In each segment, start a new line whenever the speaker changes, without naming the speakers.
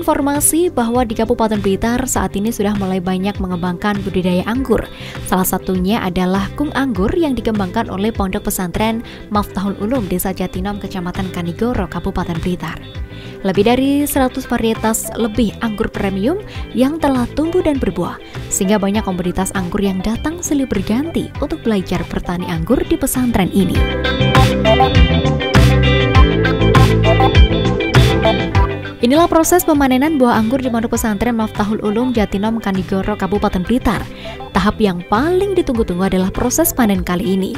informasi bahwa di Kabupaten Blitar saat ini sudah mulai banyak mengembangkan budidaya anggur. Salah satunya adalah kung anggur yang dikembangkan oleh Pondok Pesantren Miftahul Ulum Desa Jatinom, Kecamatan Kanigoro, Kabupaten Blitar. Lebih dari 100 varietas lebih anggur premium yang telah tumbuh dan berbuah, sehingga banyak komunitas anggur yang datang silih berganti untuk belajar bertani anggur di pesantren ini. Inilah proses pemanenan buah anggur di Pondok Pesantren Miftahul Ulum Jatinom, Kanigoro, Kabupaten Blitar. Tahap yang paling ditunggu-tunggu adalah proses panen kali ini.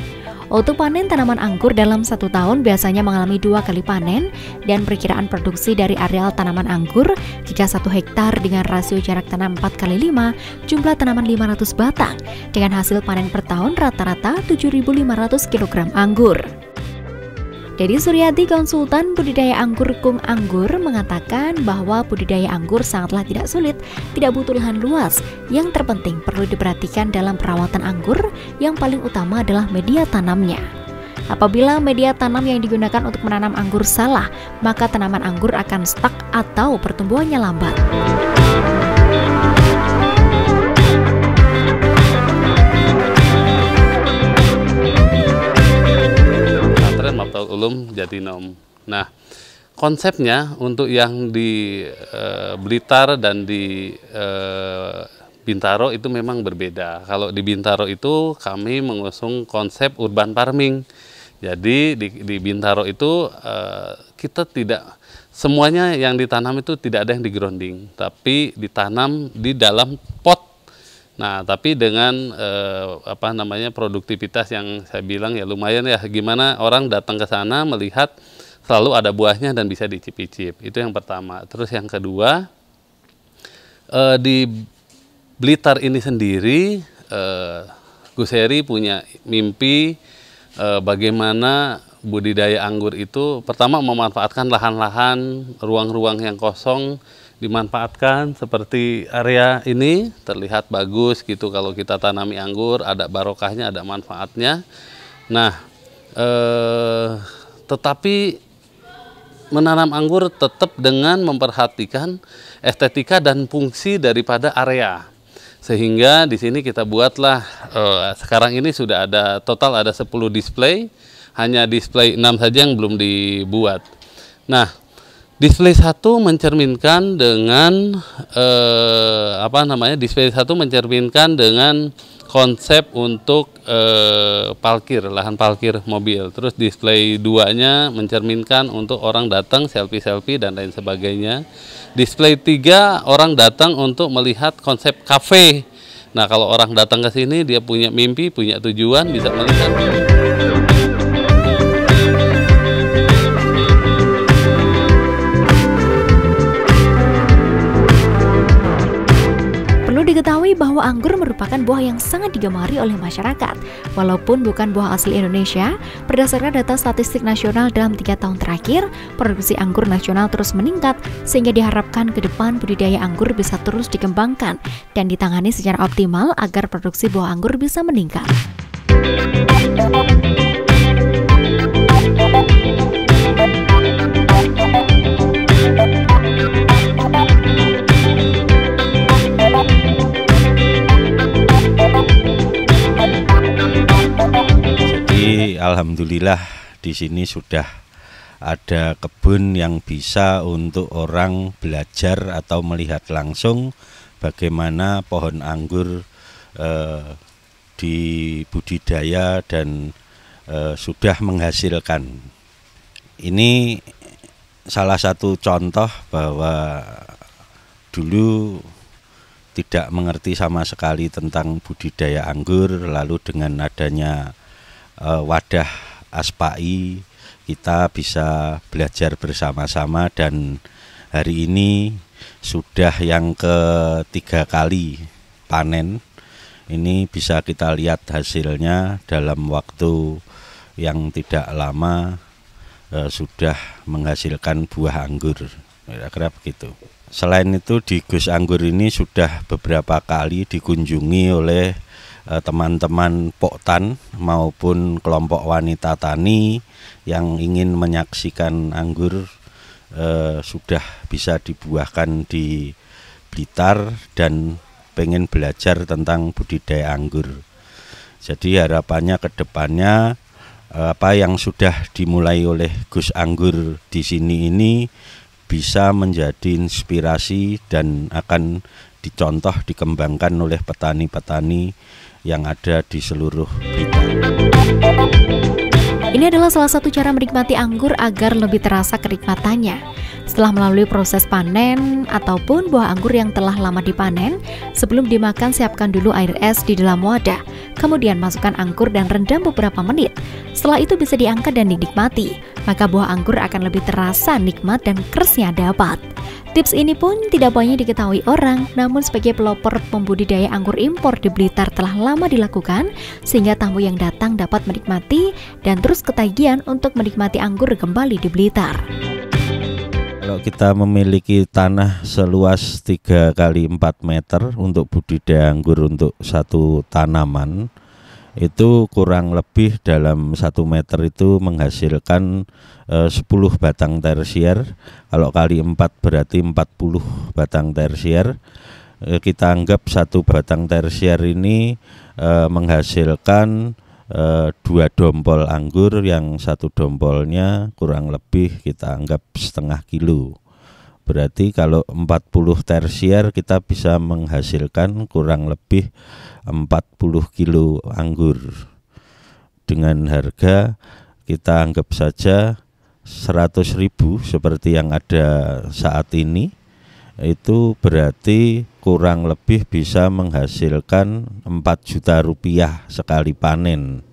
Untuk panen tanaman anggur dalam 1 tahun biasanya mengalami 2 kali panen, dan perkiraan produksi dari areal tanaman anggur jika 1 hektar dengan rasio jarak tanam 4x5, jumlah tanaman 500 batang, dengan hasil panen per tahun rata-rata 7.500 kg anggur. Dedi Suryadi, konsultan budidaya anggur Kung Anggur, mengatakan bahwa budidaya anggur sangatlah tidak sulit, tidak butuh lahan luas. Yang terpenting perlu diperhatikan dalam perawatan anggur, yang paling utama adalah media tanamnya. Apabila media tanam yang digunakan untuk menanam anggur salah, maka tanaman anggur akan stuck atau pertumbuhannya lambat.
Miftahul Ulum Jatinom. Nah, konsepnya untuk yang di Blitar dan di Bintaro itu memang berbeda. Kalau di Bintaro itu kami mengusung konsep urban farming. Jadi di Bintaro itu kita tidak semuanya yang ditanam itu tidak ada yang di grounding, tapi ditanam di dalam pot. Nah, tapi dengan produktivitas yang saya bilang ya lumayan ya, gimana orang datang ke sana melihat selalu ada buahnya dan bisa dicicip-cicip. Itu yang pertama. Terus yang kedua, di Blitar ini sendiri, Gus Heri punya mimpi bagaimana budidaya anggur itu pertama memanfaatkan lahan-lahan, ruang-ruang yang kosong, dimanfaatkan seperti area ini terlihat bagus gitu. Kalau kita tanami anggur ada barokahnya, ada manfaatnya. Nah, tetapi menanam anggur tetap dengan memperhatikan estetika dan fungsi daripada area. Sehingga di sini kita buatlah sekarang ini sudah ada total ada 10 display, hanya display 6 saja yang belum dibuat. Nah, display 1 mencerminkan dengan display 1 mencerminkan dengan konsep untuk parkir, lahan parkir mobil. Terus display 2-nya mencerminkan untuk orang datang selfie-selfie dan lain sebagainya. Display 3 orang datang untuk melihat konsep kafe. Nah, kalau orang datang ke sini dia punya mimpi, punya tujuan, bisa melihat.
Diketahui bahwa anggur merupakan buah yang sangat digemari oleh masyarakat. Walaupun bukan buah asli Indonesia, berdasarkan data statistik nasional dalam 3 tahun terakhir, produksi anggur nasional terus meningkat, sehingga diharapkan ke depan budidaya anggur bisa terus dikembangkan dan ditangani secara optimal agar produksi buah anggur bisa meningkat.
Alhamdulillah di sini sudah ada kebun yang bisa untuk orang belajar atau melihat langsung bagaimana pohon anggur dibudidaya dan sudah menghasilkan. Ini salah satu contoh bahwa dulu tidak mengerti sama sekali tentang budidaya anggur, lalu dengan adanya wadah ASPAI kita bisa belajar bersama-sama, dan hari ini sudah yang ke-3 kali panen. Ini bisa kita lihat hasilnya dalam waktu yang tidak lama sudah menghasilkan buah anggur, kira-kira begitu. Selain itu di Gus Anggur ini sudah beberapa kali dikunjungi oleh teman-teman Poktan maupun kelompok wanita tani yang ingin menyaksikan anggur sudah bisa dibuahkan di Blitar dan pengen belajar tentang budidaya anggur. Jadi harapannya ke depannya apa yang sudah dimulai oleh Gus Anggur di sini ini bisa menjadi inspirasi dan akan dicontoh dikembangkan oleh petani-petani yang ada di seluruh Blitar.
Ini adalah salah satu cara menikmati anggur agar lebih terasa kenikmatannya. Setelah melalui proses panen ataupun buah anggur yang telah lama dipanen, sebelum dimakan siapkan dulu air es di dalam wadah. Kemudian masukkan anggur dan rendam beberapa menit. Setelah itu bisa diangkat dan dinikmati. Maka buah anggur akan lebih terasa nikmat dan keresnya dapat. Tips ini pun tidak banyak diketahui orang, namun sebagai pelopor pembudidaya anggur impor di Blitar telah lama dilakukan, sehingga tamu yang datang dapat menikmati dan terus ketagihan untuk menikmati anggur kembali di Blitar.
Kalau kita memiliki tanah seluas 3 kali 4 meter untuk budidaya anggur untuk satu tanaman, itu kurang lebih dalam 1 meter itu menghasilkan 10 batang tersier. Kalau kali 4 berarti 40 batang tersier. Kita anggap 1 batang tersier ini menghasilkan 2 dompol anggur, yang 1 dompolnya kurang lebih kita anggap setengah kilo. Berarti kalau 40 tersier kita bisa menghasilkan kurang lebih 40 kilo anggur. Dengan harga kita anggap saja 100.000 seperti yang ada saat ini, itu berarti kurang lebih bisa menghasilkan 4 juta rupiah sekali panen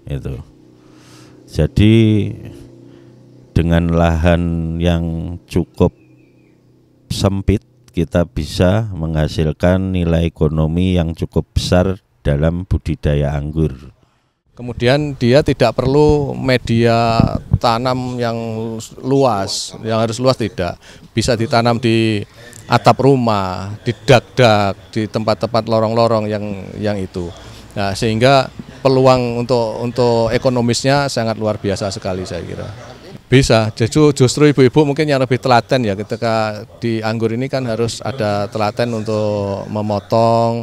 itu. Jadi dengan lahan yang cukup sempit kita bisa menghasilkan nilai ekonomi yang cukup besar dalam budidaya anggur.
Kemudian dia tidak perlu media tanam yang luas, yang harus luas tidak. Bisa ditanam di atap rumah, di dak-dak, di tempat-tempat lorong-lorong yang itu. Nah, sehingga peluang untuk ekonomisnya sangat luar biasa sekali saya kira. Bisa, justru ibu-ibu mungkin yang lebih telaten ya, ketika di anggur ini kan harus ada telaten untuk memotong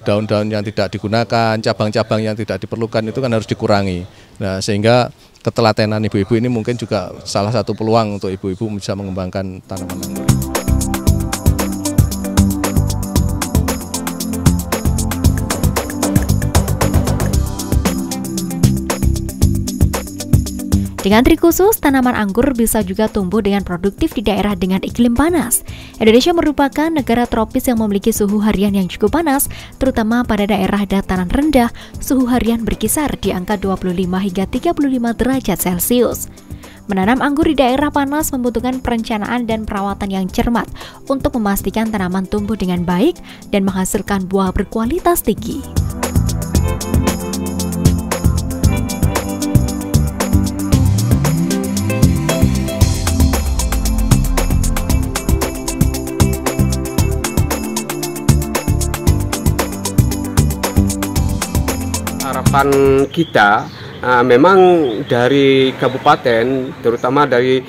daun-daun yang tidak digunakan, cabang-cabang yang tidak diperlukan itu kan harus dikurangi. Nah, sehingga ketelatenan ibu-ibu ini mungkin juga salah satu peluang untuk ibu-ibu bisa mengembangkan tanaman anggur.
Dengan trik khusus, tanaman anggur bisa juga tumbuh dengan produktif di daerah dengan iklim panas. Indonesia merupakan negara tropis yang memiliki suhu harian yang cukup panas, terutama pada daerah dataran rendah, suhu harian berkisar di angka 25 hingga 35 derajat Celcius. Menanam anggur di daerah panas membutuhkan perencanaan dan perawatan yang cermat untuk memastikan tanaman tumbuh dengan baik dan menghasilkan buah berkualitas tinggi.
Harapan kita memang dari kabupaten, terutama dari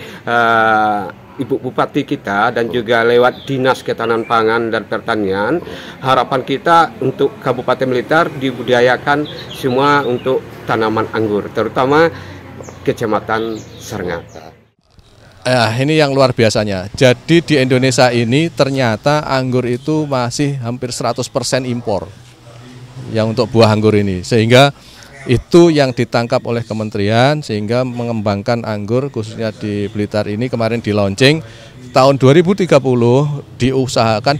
Ibu Bupati kita dan juga lewat Dinas Ketahanan Pangan dan Pertanian, harapan kita untuk Kabupaten Blitar dibudidayakan semua untuk tanaman anggur, terutama Kecamatan Sarengata.
Ini yang luar biasanya. Jadi di Indonesia ini ternyata anggur itu masih hampir 100% impor. Yang untuk buah anggur ini, sehingga itu yang ditangkap oleh kementerian sehingga mengembangkan anggur khususnya di Blitar ini kemarin di launching tahun 2030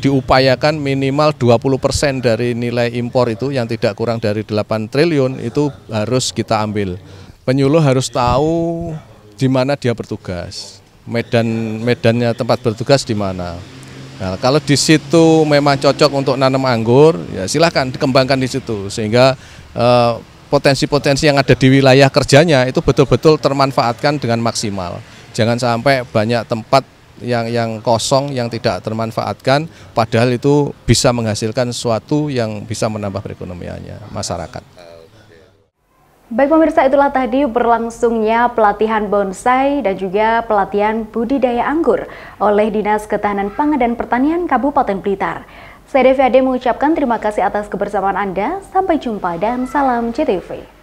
diupayakan minimal 20% dari nilai impor itu yang tidak kurang dari 8 triliun itu harus kita ambil. Penyuluh harus tahu di mana dia bertugas, medannya tempat bertugas di mana. Nah, kalau di situ memang cocok untuk nanam anggur, ya silahkan dikembangkan di situ sehingga potensi-potensi yang ada di wilayah kerjanya itu betul-betul termanfaatkan dengan maksimal. Jangan sampai banyak tempat yang kosong yang tidak termanfaatkan, padahal itu bisa menghasilkan sesuatu yang bisa menambah perekonomiannya masyarakat.
Baik pemirsa, itulah tadi berlangsungnya pelatihan bonsai dan juga pelatihan budidaya anggur oleh Dinas Ketahanan Pangan dan Pertanian Kabupaten Blitar. Saya Devi Ade mengucapkan terima kasih atas kebersamaan Anda. Sampai jumpa dan salam CTV.